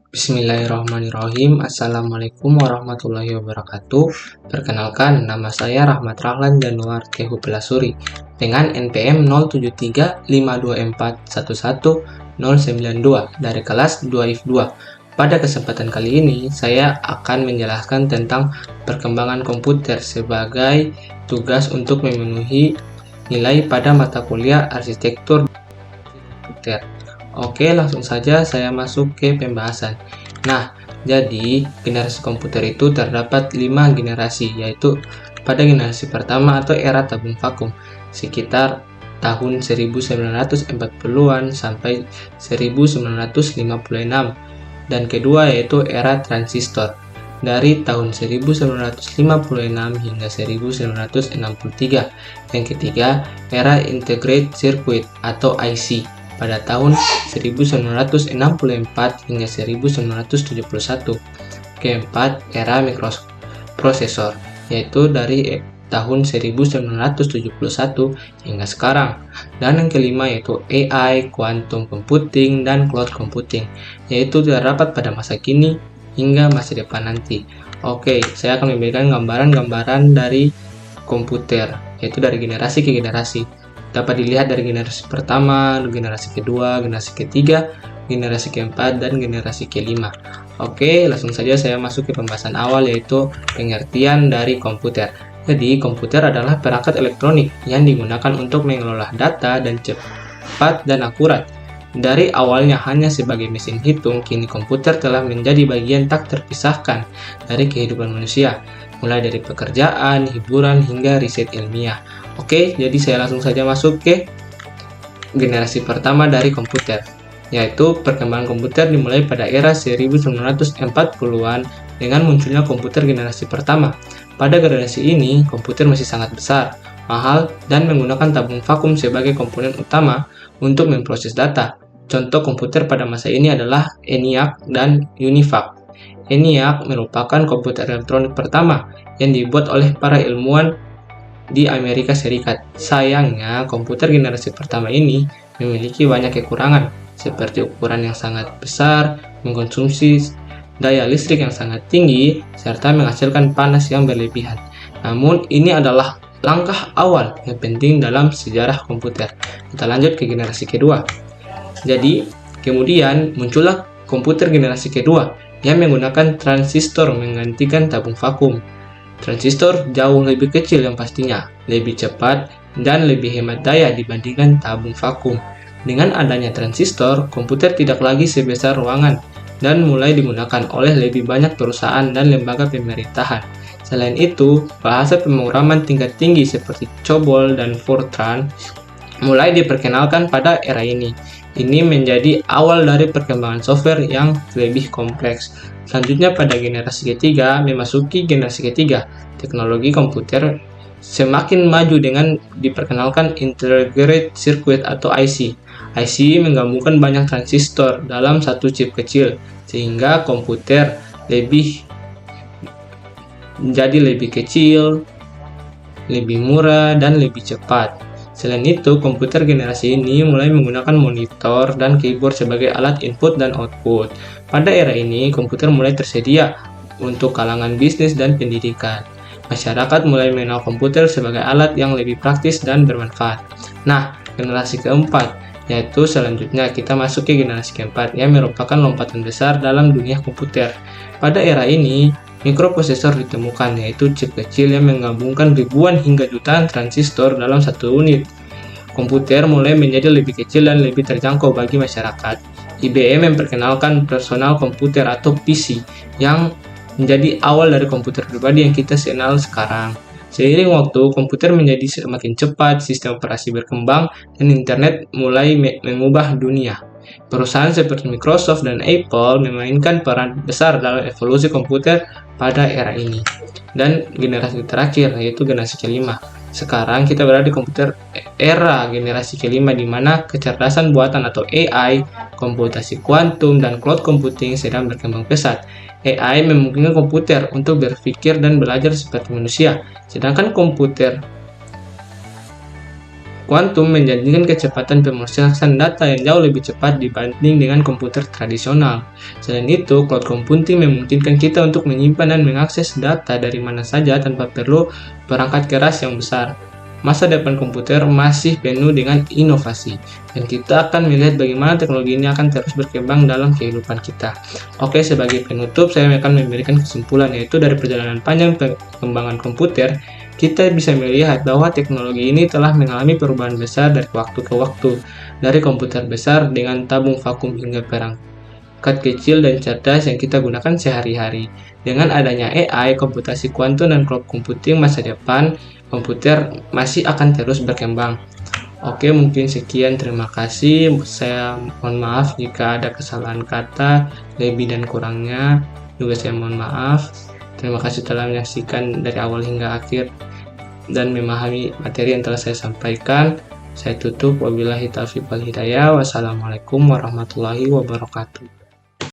Bismillahirrahmanirrahim. Assalamualaikum warahmatullahi wabarakatuh. Perkenalkan, nama saya Rahmat Rahlan Januar Tehu Pelasuri dengan NPM 073524111092 dari kelas 2IF2. Pada kesempatan kali ini, saya akan menjelaskan tentang perkembangan komputer sebagai tugas untuk memenuhi nilai pada mata kuliah arsitektur komputer. Oke, langsung saja saya masuk ke pembahasan. Nah, jadi generasi komputer itu terdapat 5 generasi, yaitu pada generasi pertama atau era tabung vakum, sekitar tahun 1940-an sampai 1956. Dan kedua yaitu era transistor, dari tahun 1956 hingga 1963. Yang ketiga, era integrated circuit atau IC, pada tahun 1964 hingga 1971. Keempat, era mikroprosesor, yaitu dari tahun 1971 hingga sekarang. Dan yang kelima yaitu AI, quantum computing, dan cloud computing, yaitu terdapat pada masa kini hingga masa depan nanti. Oke, saya akan memberikan gambaran-gambaran dari komputer, yaitu dari generasi ke generasi. Dapat dilihat dari generasi pertama, generasi kedua, generasi ketiga, generasi keempat, dan generasi kelima. Oke, langsung saja saya masuk ke pembahasan awal, yaitu pengertian dari komputer. Jadi, komputer adalah perangkat elektronik yang digunakan untuk mengelola data dan cepat dan akurat. Dari awalnya hanya sebagai mesin hitung, kini komputer telah menjadi bagian tak terpisahkan dari kehidupan manusia, mulai dari pekerjaan, hiburan, hingga riset ilmiah. Oke, jadi saya langsung saja masuk ke generasi pertama dari komputer, yaitu perkembangan komputer dimulai pada era 1940-an dengan munculnya komputer generasi pertama. Pada generasi ini, komputer masih sangat besar, mahal, dan menggunakan tabung vakum sebagai komponen utama untuk memproses data. Contoh komputer pada masa ini adalah ENIAC dan UNIVAC. ENIAC merupakan komputer elektronik pertama yang dibuat oleh para ilmuwan di Amerika Serikat. Sayangnya, komputer generasi pertama ini memiliki banyak kekurangan, seperti ukuran yang sangat besar, mengkonsumsi daya listrik yang sangat tinggi, serta menghasilkan panas yang berlebihan. Namun, ini adalah langkah awal yang penting dalam sejarah komputer. Kita lanjut ke generasi kedua. Jadi, kemudian muncullah komputer generasi kedua yang menggunakan transistor menggantikan tabung vakum. Transistor jauh lebih kecil yang pastinya, lebih cepat, dan lebih hemat daya dibandingkan tabung vakum. Dengan adanya transistor, komputer tidak lagi sebesar ruangan dan mulai digunakan oleh lebih banyak perusahaan dan lembaga pemerintahan. Selain itu, bahasa pemrograman tingkat tinggi seperti COBOL dan Fortran mulai diperkenalkan pada era ini. Ini menjadi awal dari perkembangan software yang lebih kompleks. Selanjutnya pada generasi ketiga, memasuki generasi ketiga, teknologi komputer semakin maju dengan diperkenalkan integrated circuit atau IC. IC menggabungkan banyak transistor dalam satu chip kecil, sehingga komputer menjadi lebih kecil, lebih murah, dan lebih cepat. Selain itu, komputer generasi ini mulai menggunakan monitor dan keyboard sebagai alat input dan output. Pada era ini, komputer mulai tersedia untuk kalangan bisnis dan pendidikan. Masyarakat mulai mengenal komputer sebagai alat yang lebih praktis dan bermanfaat. Nah, generasi keempat, yaitu selanjutnya kita masuk ke generasi keempat yang merupakan lompatan besar dalam dunia komputer. Pada era ini, mikroprosesor ditemukan, yaitu chip kecil yang menggabungkan ribuan hingga jutaan transistor dalam satu unit. Komputer mulai menjadi lebih kecil dan lebih terjangkau bagi masyarakat. IBM memperkenalkan personal komputer atau PC yang menjadi awal dari komputer pribadi yang kita kenal sekarang. Seiring waktu, komputer menjadi semakin cepat, sistem operasi berkembang, dan internet mulai mengubah dunia. Perusahaan seperti Microsoft dan Apple memainkan peran besar dalam evolusi komputer pada era ini. Dan generasi terakhir, yaitu generasi kelima. Sekarang kita berada di komputer era generasi kelima, di mana kecerdasan buatan atau AI, komputasi kuantum, dan cloud computing sedang berkembang pesat. AI memungkinkan komputer untuk berpikir dan belajar seperti manusia, sedangkan komputer Kuantum menjanjikan kecepatan pemrosesan data yang jauh lebih cepat dibanding dengan komputer tradisional. Selain itu, cloud computing memungkinkan kita untuk menyimpan dan mengakses data dari mana saja tanpa perlu perangkat keras yang besar. Masa depan komputer masih penuh dengan inovasi, dan kita akan melihat bagaimana teknologi ini akan terus berkembang dalam kehidupan kita. Oke, sebagai penutup, saya akan memberikan kesimpulan, yaitu dari perjalanan panjang perkembangan komputer, kita bisa melihat bahwa teknologi ini telah mengalami perubahan besar dari waktu ke waktu, dari komputer besar dengan tabung vakum hingga perangkat kecil dan cerdas yang kita gunakan sehari-hari. Dengan adanya AI, komputasi kuantum, dan cloud computing, masa depan komputer masih akan terus berkembang. Oke, mungkin sekian. Terima kasih. Saya mohon maaf jika ada kesalahan kata, lebih dan kurangnya. Juga saya mohon maaf. Terima kasih telah menyaksikan dari awal hingga akhir dan memahami materi yang telah saya sampaikan. Saya tutup. Wabillahi taufiq wal hidayah. Wassalamualaikum warahmatullahi wabarakatuh.